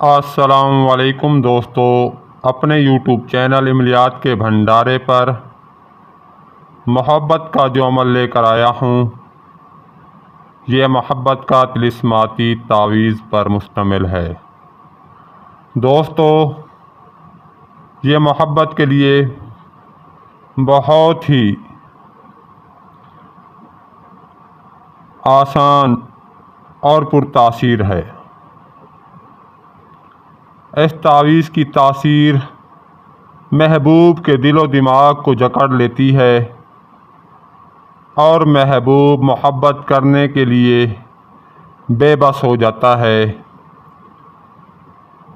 السلام علیکم دوستو، اپنے یوٹیوب چینل عملیات کے بھنڈارے پر محبت کا جو عمل لے کر آیا ہوں، یہ محبت کا طلسماتی تعویذ پر مشتمل ہے۔ دوستو، یہ محبت کے لیے بہت ہی آسان اور پرتاثیر ہے۔ اس تعویذ کی تاثیر محبوب کے دل و دماغ کو جکڑ لیتی ہے اور محبوب محبت کرنے کے لیے بے بس ہو جاتا ہے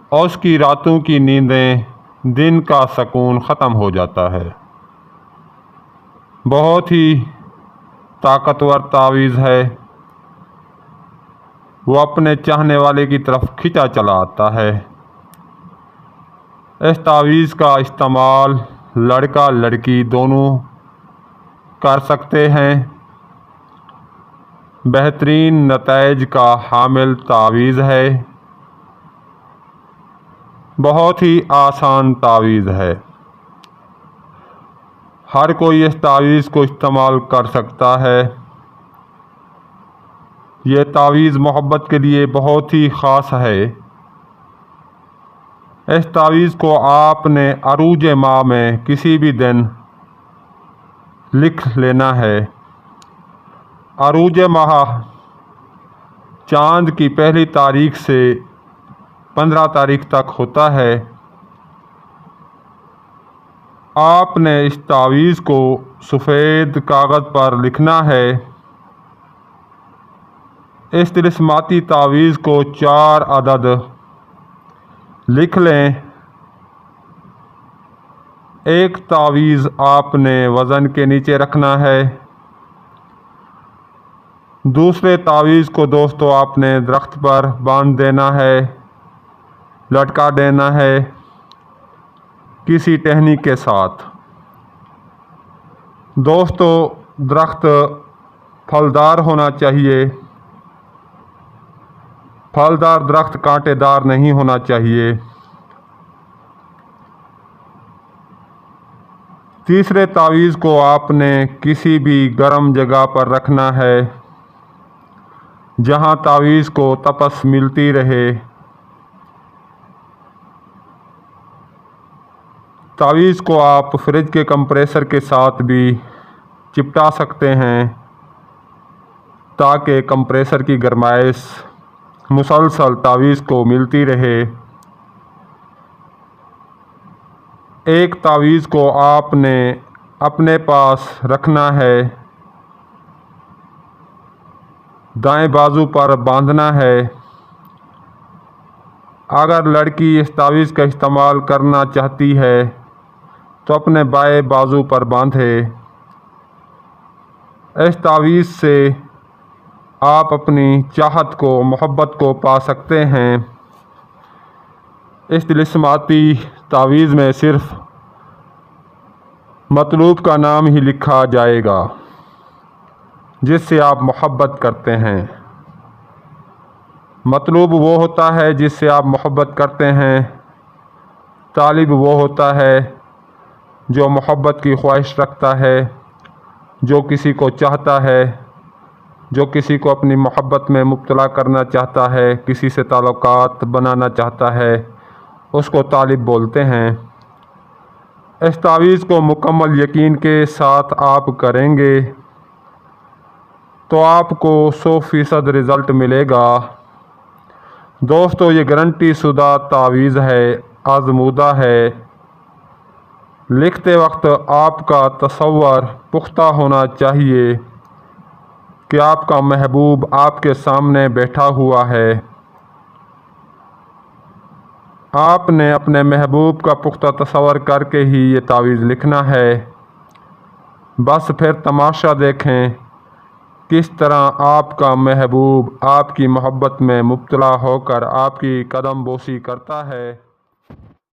اور اس کی راتوں کی نیندیں، دن کا سکون ختم ہو جاتا ہے۔ بہت ہی طاقتور تعویذ ہے۔ وہ اپنے چاہنے والے کی طرف کھینچا چلا آتا ہے۔ اس تعویذ کا استعمال لڑکا لڑکی دونوں کر سکتے ہیں۔ بہترین نتائج کا حامل تعویذ ہے۔ بہت ہی آسان تعویذ ہے۔ ہر کوئی اس تعویذ کو استعمال کر سکتا ہے۔ یہ تعویذ محبت کے لیے بہت ہی خاص ہے۔ اس تعویذ کو آپ نے عروج ماہ میں کسی بھی دن لکھ لینا ہے۔ عروج ماہ چاند کی پہلی تاریخ سے 15 تاریخ تک ہوتا ہے۔ آپ نے اس تعویذ کو سفید کاغذ پر لکھنا ہے۔ اس طلسماتی تعویذ کو 4 عدد لکھ لیں۔ ایک تعویذ آپ نے وزن کے نیچے رکھنا ہے۔ دوسرے تعویذ کو دوستو آپ نے درخت پر باندھ دینا ہے، لٹکا دینا ہے کسی ٹہنی کے ساتھ۔ دوستو، درخت پھلدار ہونا چاہیے۔ پھلدار درخت کانٹے دار نہیں ہونا چاہیے۔ تیسرے تعویذ کو آپ نے کسی بھی گرم جگہ پر رکھنا ہے جہاں تعویذ کو تپش ملتی رہے۔ تعویذ کو آپ فریج کے کمپریسر کے ساتھ بھی چپٹا سکتے ہیں تاکہ کمپریسر کی گرمائش مسلسل تعویذ کو ملتی رہے۔ ایک تعویذ کو آپ نے اپنے پاس رکھنا ہے، دائیں بازو پر باندھنا ہے۔ اگر لڑکی اس تعویذ کا استعمال کرنا چاہتی ہے تو اپنے بائیں بازو پر باندھے۔ اس تعویذ سے آپ اپنی چاہت کو، محبت کو پا سکتے ہیں۔ اس طلسماتی تعویذ میں صرف مطلوب کا نام ہی لکھا جائے گا جس سے آپ محبت کرتے ہیں۔ مطلوب وہ ہوتا ہے جس سے آپ محبت کرتے ہیں۔ طالب وہ ہوتا ہے جو محبت کی خواہش رکھتا ہے، جو کسی کو چاہتا ہے، جو کسی کو اپنی محبت میں مبتلا کرنا چاہتا ہے، کسی سے تعلقات بنانا چاہتا ہے، اس کو طالب بولتے ہیں۔ اس تعویذ کو مکمل یقین کے ساتھ آپ کریں گے تو آپ کو 100% رزلٹ ملے گا۔ دوستو، یہ گارنٹی شدہ تعویذ ہے، آزمودہ ہے۔ لکھتے وقت آپ کا تصور پختہ ہونا چاہیے کہ آپ کا محبوب آپ کے سامنے بیٹھا ہوا ہے۔ آپ نے اپنے محبوب کا پختہ تصور کر کے ہی یہ تعویذ لکھنا ہے۔ بس پھر تماشا دیکھیں کس طرح آپ کا محبوب آپ کی محبت میں مبتلا ہو کر آپ کی قدم بوسی کرتا ہے۔